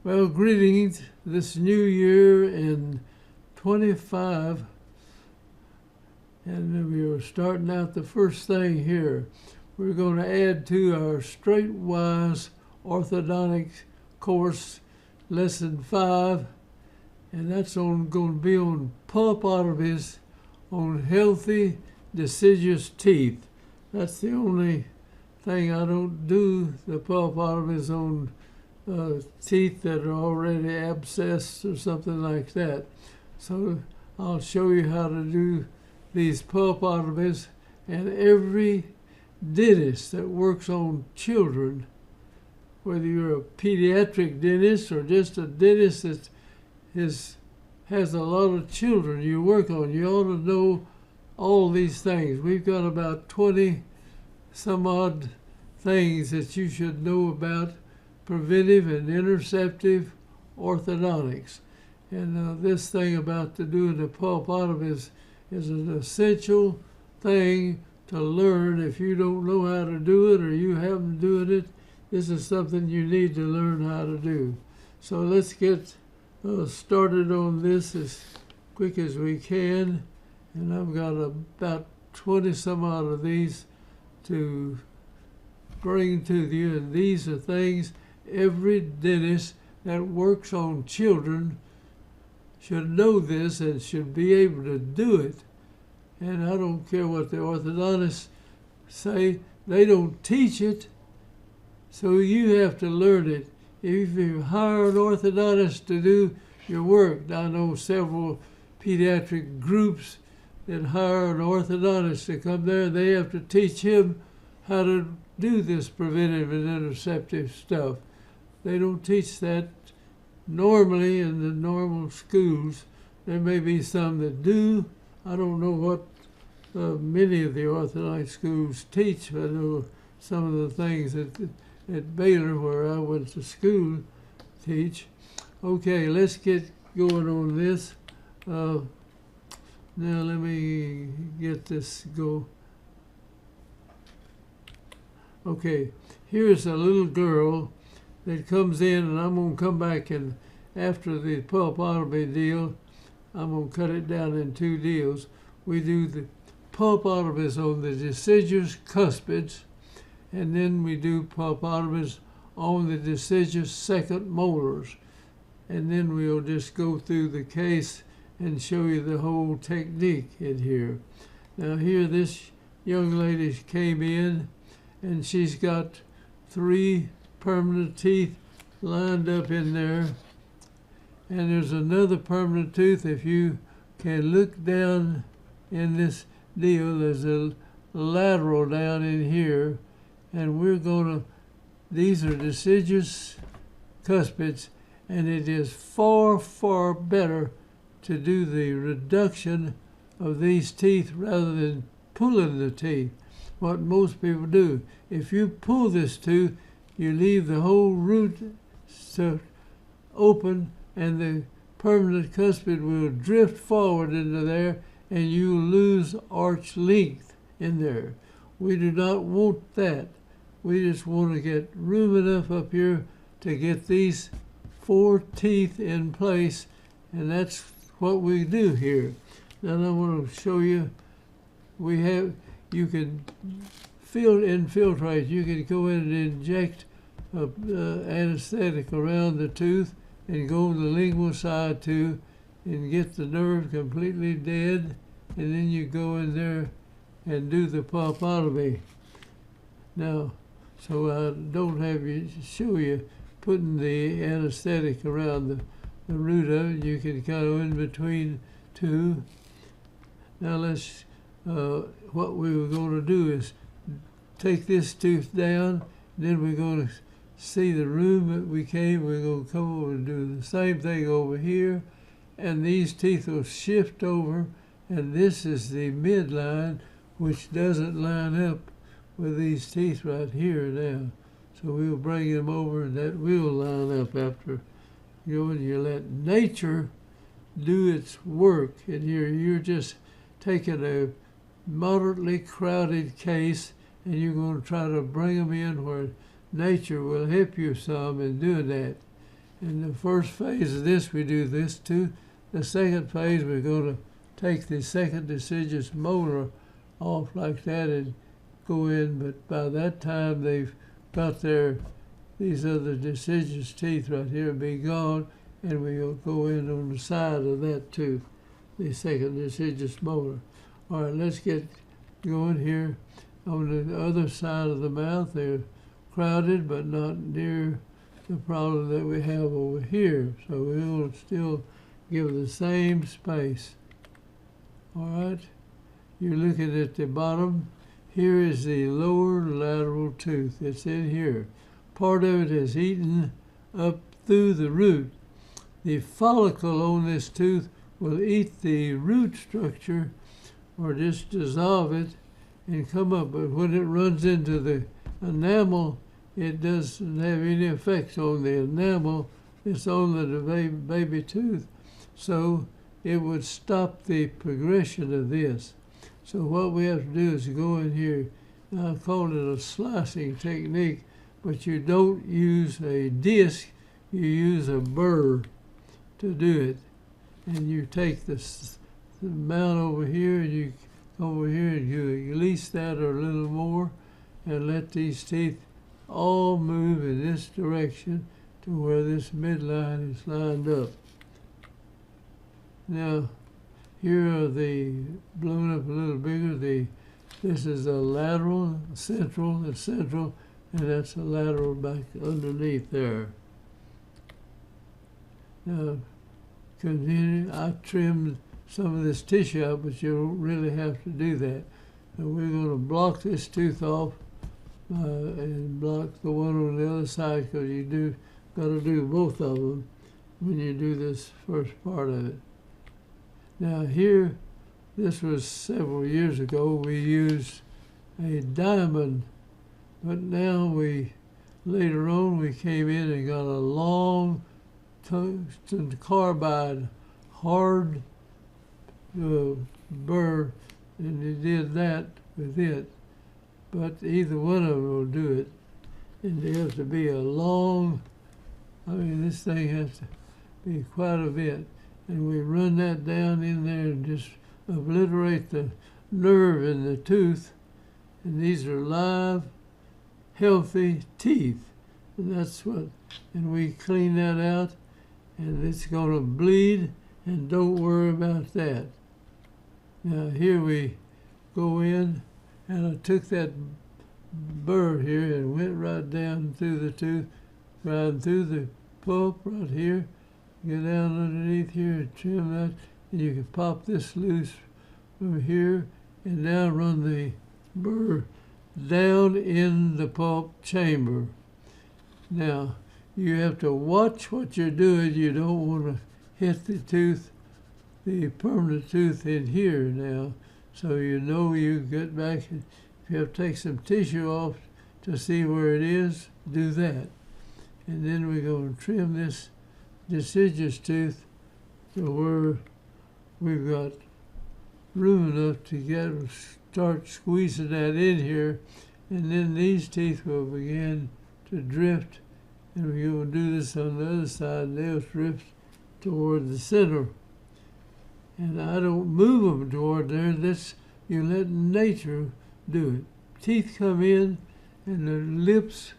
Well, greetings this new year in 25. And we are starting out the first thing here. We're going to add to our Straightwise Orthodontics course, lesson 5. And that's going to be on pulpotomies on healthy deciduous teeth. That's the only thing I don't do, the pulpotomies on teeth that are already abscessed or something like that. So I'll show you how to do these pulpotomies, and every dentist that works on children, whether you're a pediatric dentist or just a dentist that has a lot of children you work on, you ought to know all these things. We've got about 20 some odd things that you should know about preventive and interceptive orthodontics. And this thing about doing the pulpotomies is an essential thing to learn. If you don't know how to do it or you haven't doing it, this is something you need to learn how to do. So let's get started on this as quick as we can. And I've got about 20 some odd of these to bring to you. And these are things every dentist that works on children should know this and should be able to do it. And I don't care what the orthodontists say, they don't teach it, so you have to learn it. If you hire an orthodontist to do your work, I know several pediatric groups that hire an orthodontist to come there, they have to teach him how to do this preventive and interceptive stuff. They don't teach that normally in the normal schools. There may be some that do. I don't know what many of the orthodontic schools teach. I know some of the things that at Baylor, where I went to school, teach. Okay, let's get going on this. Now let me get this go. Okay, here's a little girl that comes in, and I'm going to come back and after the pulpotomy deal, I'm going to cut it down in 2 deals. We do the pulpotomies on the deciduous cuspids, and then we do pulpotomies on the deciduous second molars. And then we'll just go through the case and show you the whole technique in here. Now here this young lady came in, and she's got 3 permanent teeth lined up in there. And there's another permanent tooth. If you can look down in this deal, there's a lateral down in here. And we're gonna, these are deciduous cuspids, and it is far, far better to do the reduction of these teeth rather than pulling the teeth. What most people do, if you pull this tooth, you leave the whole root open, and the permanent cuspid will drift forward into there, and you lose arch length in there. We do not want that. We just want to get room enough up here to get these 4 teeth in place, and that's what we do here. Now I want to show you, you can infiltrate. You can go in and inject anesthetic around the tooth and go on the lingual side too and get the nerve completely dead, and then you go in there and do the pulpotomy. Now, so I don't have you show you putting the anesthetic around the root of it. You can kind of in between 2. Now let's, what we were going to do is take this tooth down, then we're going to see the room that we came. We're going to come over and do the same thing over here, and these teeth will shift over, and this is the midline, which doesn't line up with these teeth right here now. So we'll bring them over, and that will line up after you let nature do its work. And here you're just taking a moderately crowded case, and you're going to try to bring them in where nature will help you some in doing that. In the first phase of this, we do this too. The second phase, we're going to take the second deciduous molar off like that and go in, but by that time they've got these other deciduous teeth right here be gone, and we'll go in on the side of that tooth, the second deciduous molar. All right, let's get going here. On the other side of the mouth, they're crowded, but not near the problem that we have over here. So we'll still give the same space. All right, you're looking at the bottom. Here is the lower lateral tooth. It's in here. Part of it is eaten up through the root. The follicle on this tooth will eat the root structure or just dissolve it and come up. But when it runs into the enamel, it doesn't have any effect on the enamel. It's on the baby tooth. So it would stop the progression of this. So what we have to do is go in here. I call it a slicing technique, but you don't use a disc, you use a burr to do it. And you take the mount over here, and you over here, and you release that a little more, and let these teeth all move in this direction to where this midline is lined up. Now, here are the blown up a little bigger. This is a lateral, central, and that's a lateral back underneath there. Now, continue. I trimmed some of this tissue out, but you don't really have to do that. And we're going to block this tooth off and block the one on the other side, because you got to do both of them when you do this first part of it. Now here, this was several years ago, we used a diamond, but now later on we came in and got a long tungsten carbide hard burr, and they did that with it. But either one of them will do it. And there has to be a long, this thing has to be quite a bit. And we run that down in there and just obliterate the nerve in the tooth. And these are live, healthy teeth. And and we clean that out, and it's going to bleed, and don't worry about that. Now here we go in, and I took that burr here and went right down through the tooth, right through the pulp right here. Get down underneath here and trim that, and you can pop this loose from here, and now run the burr down in the pulp chamber. Now, you have to watch what you're doing. You don't want to hit the tooth, the permanent tooth in here now. So you get back, and if you have to take some tissue off to see where it is, do that. And then we're going to trim this deciduous tooth to where we've got room enough to start squeezing that in here, and then these teeth will begin to drift, and we're going to do this on the other side, and they'll drift toward the center. And I don't move them toward there. You let nature do it. Teeth come in, and the lips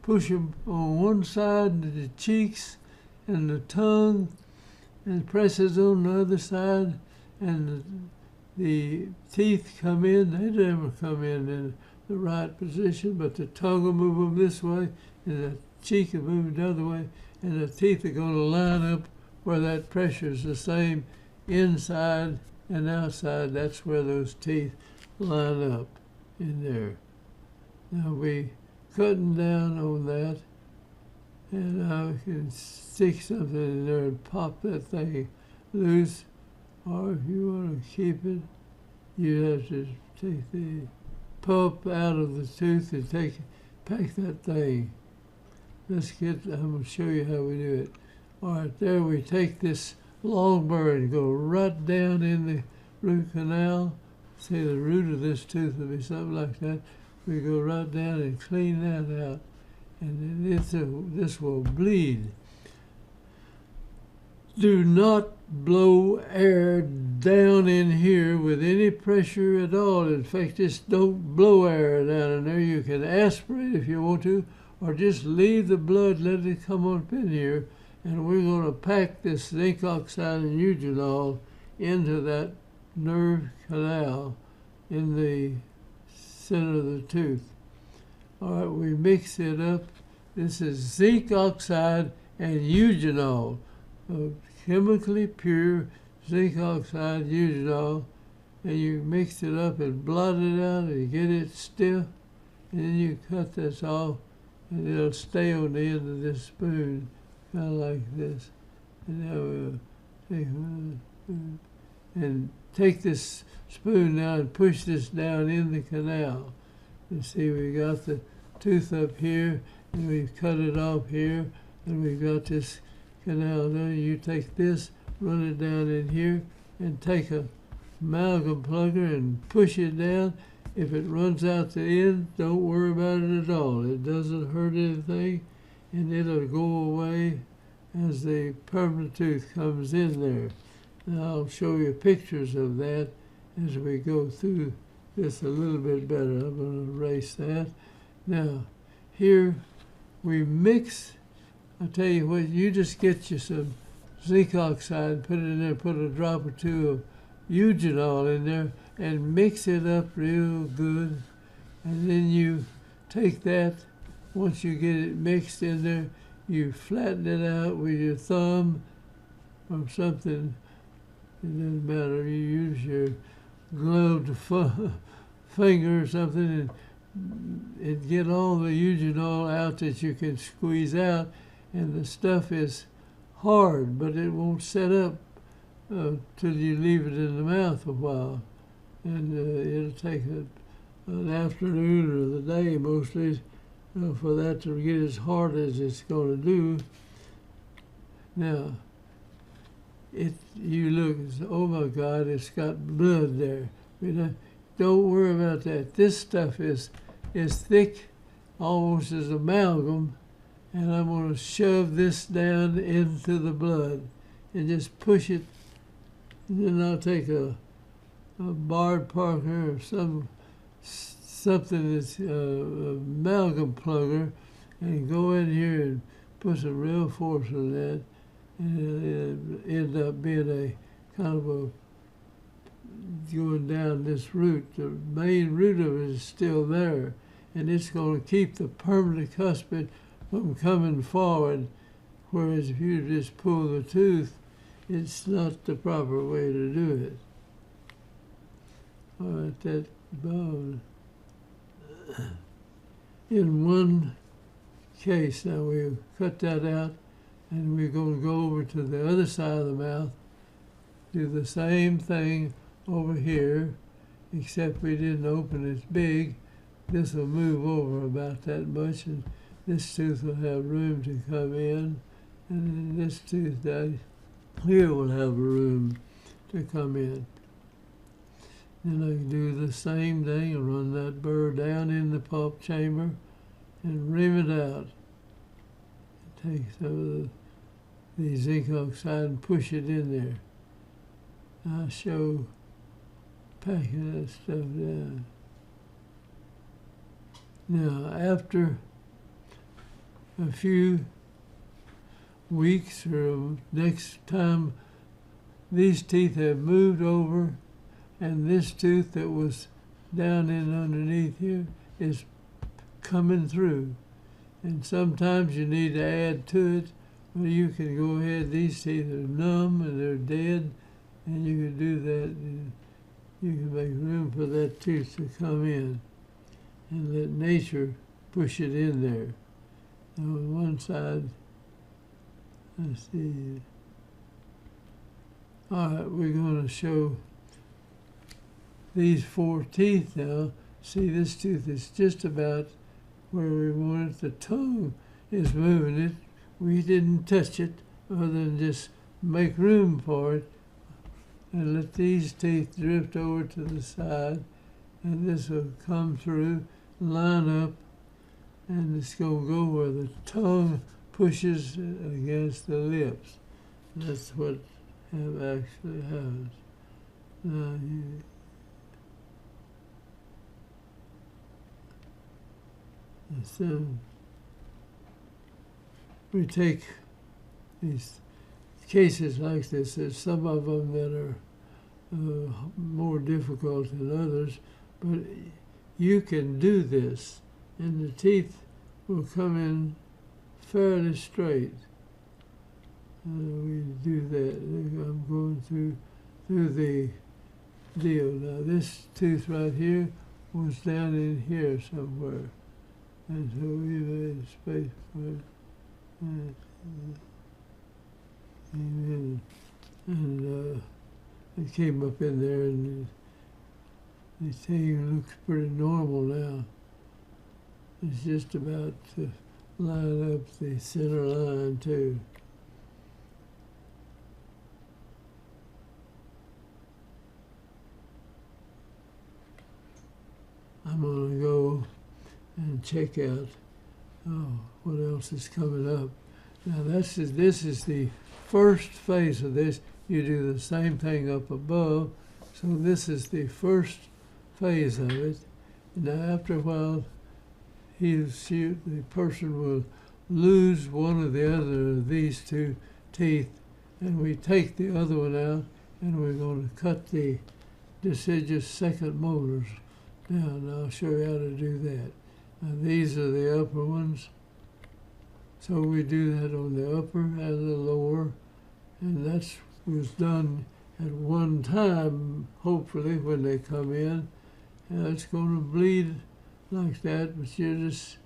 push them on one side, the cheeks, and the tongue, and presses on the other side, and the teeth come in. They never come in the right position, but the tongue will move them this way, and the cheek will move the other way, and the teeth are going to line up where that pressure is the same inside and outside. That's where those teeth line up in there. Now we cutting down on that, and I can stick something in there and pop that thing loose. Or if you want to keep it, you have to take the pulp out of the tooth and pack that thing. I'm going to show you how we do it. All right, there we take this long burr and go right down in the root canal. Say the root of this tooth will be something like that. We go right down and clean that out, and then this will bleed. do not blow air down in here with any pressure at all. In fact, just don't blow air down in there. You can aspirate if you want to, or just leave the blood, let it come up in here, and we're going to pack this zinc oxide and eugenol into that nerve canal in the center of the tooth. All right, we mix it up. This is zinc oxide and eugenol, chemically pure zinc oxide eugenol, and you mix it up and blot it out and get it stiff, and then you cut this off, and it'll stay on the end of this spoon, kind of like this. And now we'll take this spoon now and push this down in the canal. And see, we got the tooth up here, and we've cut it off here, and we've got this canal. Now you take this, run it down in here, and take a amalgam plugger and push it down. If it runs out the end, don't worry about it at all. It doesn't hurt anything, and it'll go away as the permanent tooth comes in there. Now I'll show you pictures of that as we go through this a little bit better. I'm going to erase that. Now, here we mix. I'll tell you what, you just get you some zinc oxide, put it in there, put a drop or two of eugenol in there, and mix it up real good. And then you take that, once you get it mixed in there, you flatten it out with your thumb or something. It doesn't matter, you use your gloved finger or something, and get all the eugenol out that you can squeeze out. And the stuff is hard, but it won't set up till you leave it in the mouth a while. And it'll take an afternoon or the day mostly for that to get as hard as it's going to do. Now, you look, oh my God, it's got blood there. Don't worry about that. This stuff is thick, almost as amalgam, and I'm going to shove this down into the blood and just push it. And then I'll take a Bard Parker or something that's amalgam plugger and go in here and put some real force on that, and it'll end up being a kind of a going down this root. The main root of it is still there, and it's going to keep the permanent cuspid from coming forward, whereas if you just pull the tooth, it's not the proper way to do it. All right, that bone. In one case, now we'll cut that out, and we're going to go over to the other side of the mouth, do the same thing over here, except we didn't open it big. This will move over about that much, and this tooth will have room to come in, and then this tooth down here will have room to come in. Then I can do the same thing and run that burr down in the pulp chamber and rim it out. Take some of the zinc oxide and push it in there. I'll show packing that stuff down. Now, after a few weeks or next time, these teeth have moved over, and this tooth that was down in underneath here is coming through. And sometimes you need to add to it. Well, you can go ahead, these teeth are numb and they're dead, and you can do that. And you can make room for that tooth to come in and let nature push it in there. Now on one side, let's see. All right, we're going to show these 4 teeth now. See, this tooth is just about where we want it. The tongue is moving it. We didn't touch it other than just make room for it and let these teeth drift over to the side, and this will come through, line up, and it's going to go where the tongue pushes against the lips. That's what actually happens. Now so we take these cases like this. There's some of them that are more difficult than others, but you can do this, and the teeth will come in fairly straight. We do that. I'm going through the deal. Now this tooth right here was down in here somewhere, and so we made space for it. And it came up in there, and the thing looks pretty normal now. It's just about to line up the center line too. I'm gonna go and check out what else is coming up. Now this is the first phase of this. You do the same thing up above, so this is the first phase of it. Now after a while, the person will lose one or the other of these two teeth, and we take the other one out, and we're going to cut the deciduous second molars down. And I'll show you how to do that. Now these are the upper ones. So we do that on the upper and the lower, and that was done at one time, hopefully, when they come in. And it's going to bleed like that, but you just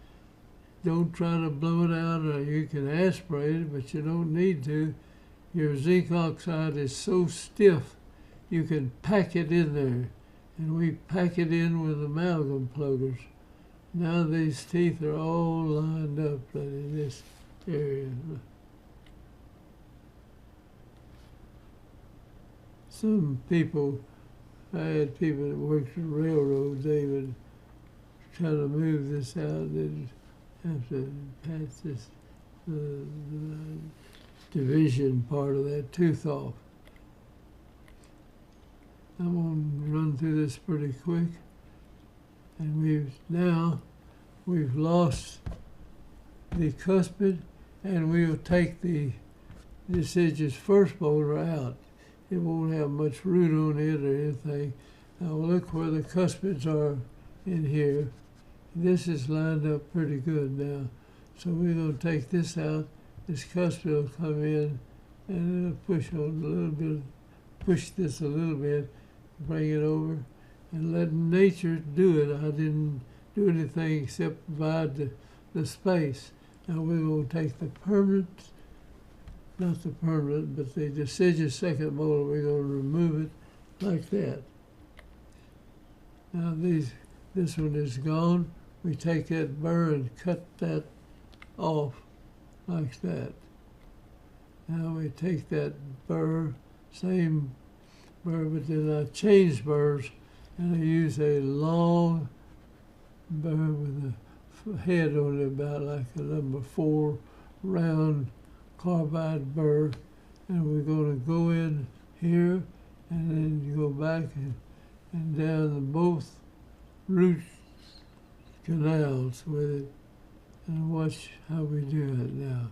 don't try to blow it out, or you can aspirate it, but you don't need to. Your zinc oxide is so stiff, you can pack it in there, and we pack it in with amalgam pluggers. Now these teeth are all lined up right in this area. Some people, I had people that worked at railroads, they would try to move this out, they'd have to pass this the division part of that tooth off. I'm going to run through this pretty quick. And we've lost the cuspid, and we'll take the deciduous first molar out. It won't have much root on it or anything. Now look where the cuspids are in here. This is lined up pretty good now. So we're going to take this out. This cuspid will come in, and it'll push on a little bit, push this a little bit, bring it over, and let nature do it. I didn't do anything except provide the space. Now we're going to take the permanent, not the permanent, but the deciduous second molar, we're going to remove it like that. Now this one is gone. We take that burr and cut that off like that. Now we take that burr, same burr, but then I change burrs, and I use a long burr with a head on it about like a number 4 round carbide burr, and we're going to go in here, and then you go back and down the both root canals with it, and watch how we do it now.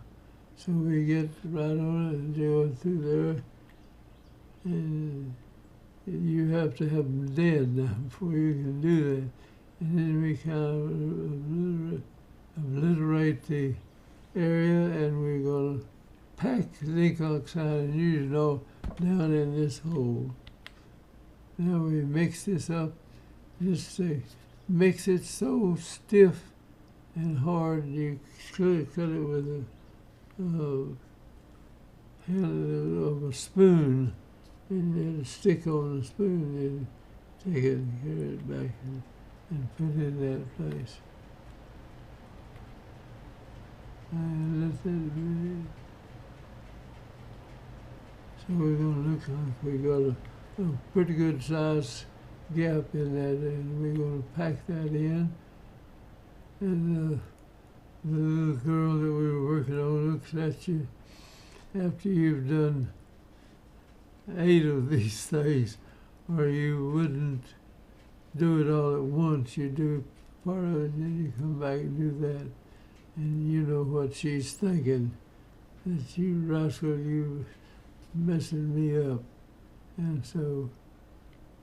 So we get right on it and go through there, and you have to have them dead now before you can do that. And then we kind of obliterate the area, and we're going to pack zinc oxide and use it all down in this hole. Now we mix this up, just to mix it so stiff and hard you could cut it with a hand of a spoon, and then stick on the spoon and take it and carry it back and put it in that place. And let that be. So we're going to look like we got a pretty good size gap in that, and we're going to pack that in. And the little girl that we were working on looks at you, after you've done 8 of these things, or you wouldn't do it all at once. You do part of it, and then you come back and do that. And you know what she's thinking, that you rascal, you messing me up. And so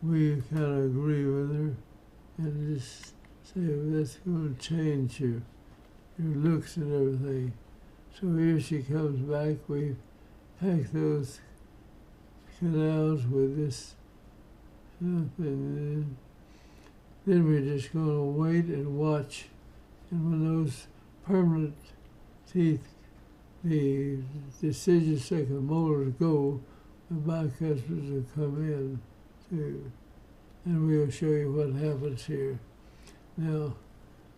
we kind of agree with her and just say, well, that's going to change your looks and everything. So here she comes back. We pack those canals with this stuff, and then we're just going to wait and watch. And when those permanent teeth, the deciduous second molars go, the bicuspids will come in too. And we'll show you what happens here. Now,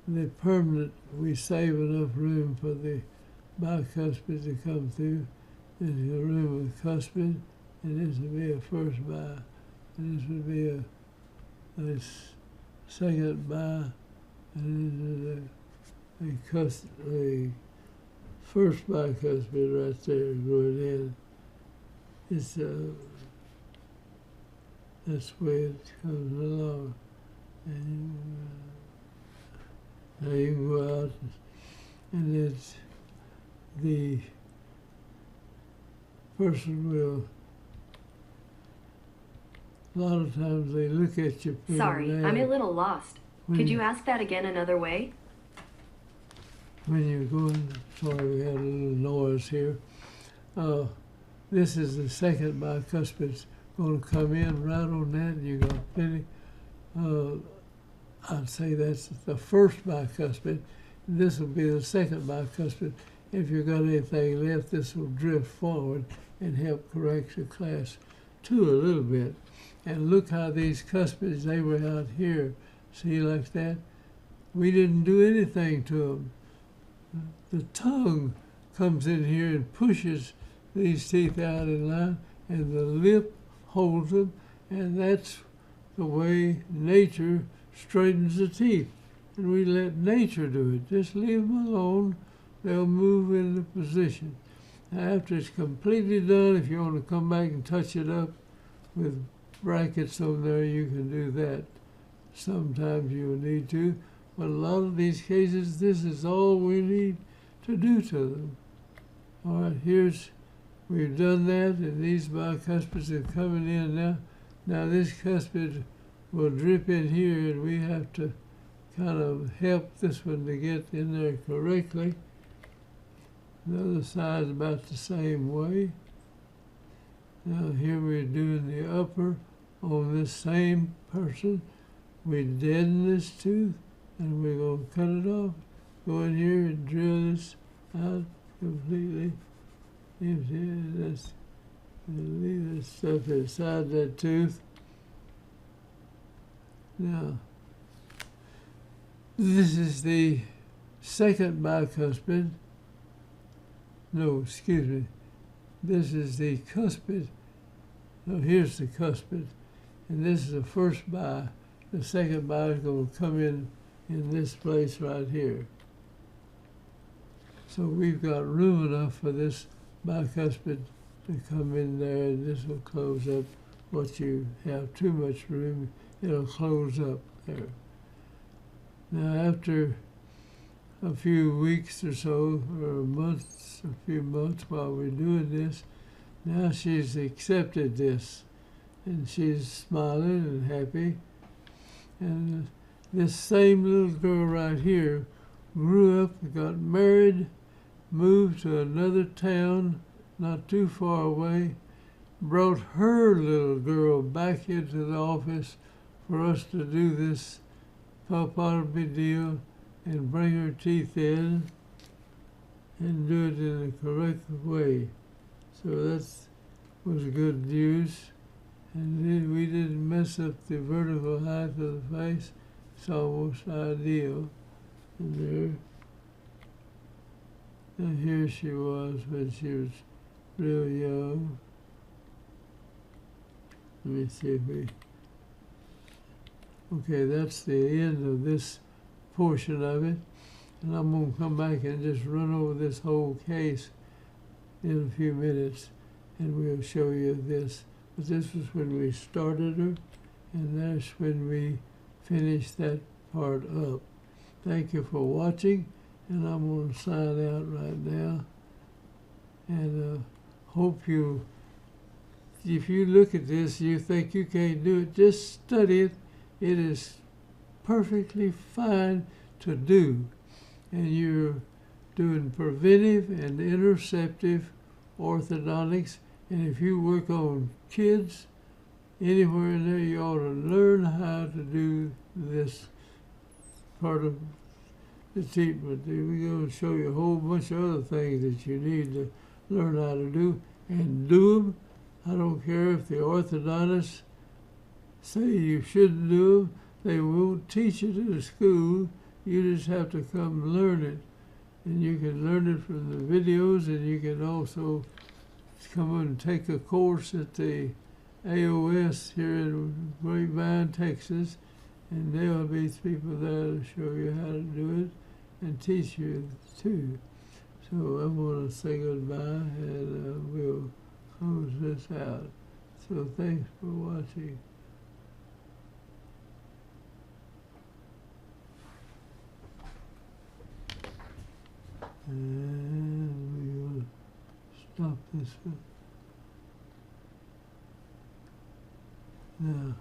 the permanent, we save enough room for the bicuspid to come through. There's a room with cuspid, and this would be a first bi, and this would be a second bi, and this is a first bicuspid right there going in. It's that's the way it comes along. And now you can go out, and it's the person will, a lot of times they look at you. Sorry, I'm a little lost. Could you ask that again another way? When you're going, sorry, we had a little noise here. This is the second bicuspid going to come in right on that, and you got plenty. I'd say that's the first bicuspid. This will be the second bicuspid. If you've got anything left, this will drift forward and help correct your class 2 a little bit. And look how these cuspids, they were out here. See, like that? We didn't do anything to them. The tongue comes in here and pushes these teeth out in line, and the lip holds them, and that's the way nature straightens the teeth. And we let nature do it. Just leave them alone. They'll move into position. Now, after it's completely done, if you want to come back and touch it up with brackets on there, you can do that. Sometimes you'll need to, but a lot of these cases, this is all we need to do to them. All right, we've done that, and these bicuspids are coming in now. Now this cuspid will drip in here, and we have to kind of help this one to get in there correctly. The other side's about the same way. Now here we're doing the upper on this same person. We deaden this tooth, and we're going to cut it off. Go in here and drill this out completely. Let's leave this stuff inside that tooth. Now, this is the second bicuspid. No, excuse me. This is the cuspid. No, here's the cuspid. And this is the first bi. The second bi is going to come in this place right here. So we've got room enough for this bicuspid to come in there, and this will close up. What you have too much room, it'll close up there. Now after a few weeks or so, or a few months while we're doing this, now she's accepted this, and she's smiling and happy. And this same little girl right here grew up, got married, moved to another town not too far away, brought her little girl back into the office for us to do this pulpotomy deal and bring her teeth in and do it in a correct way. So that was good news. And then we didn't mess up the vertical height of the face. It's almost ideal in there. And here she was when she was real young. Let me see if we... Okay, that's the end of this portion of it. And I'm going to come back and just run over this whole case in a few minutes, and we'll show you this. But this was when we started her, and that's when we finished that part up. Thank you for watching, and I'm going to sign out right now. And hope you, if you look at this, you think you can't do it, just study it. It is perfectly fine to do. And you're doing preventive and interceptive orthodontics. And if you work on kids, anywhere in there, you ought to learn how to do this part of the treatment. We're going to show you a whole bunch of other things that you need to learn how to do, and do them. I don't care if the orthodontists say you shouldn't do them. They won't teach it in the school. You just have to come learn it. And you can learn it from the videos, and you can also come and take a course at the AOS here in Grapevine, Texas, and there'll be people there to show you how to do it and teach you too. So I'm going to say goodbye, and we'll close this out. So thanks for watching. And we'll stop this one. Now.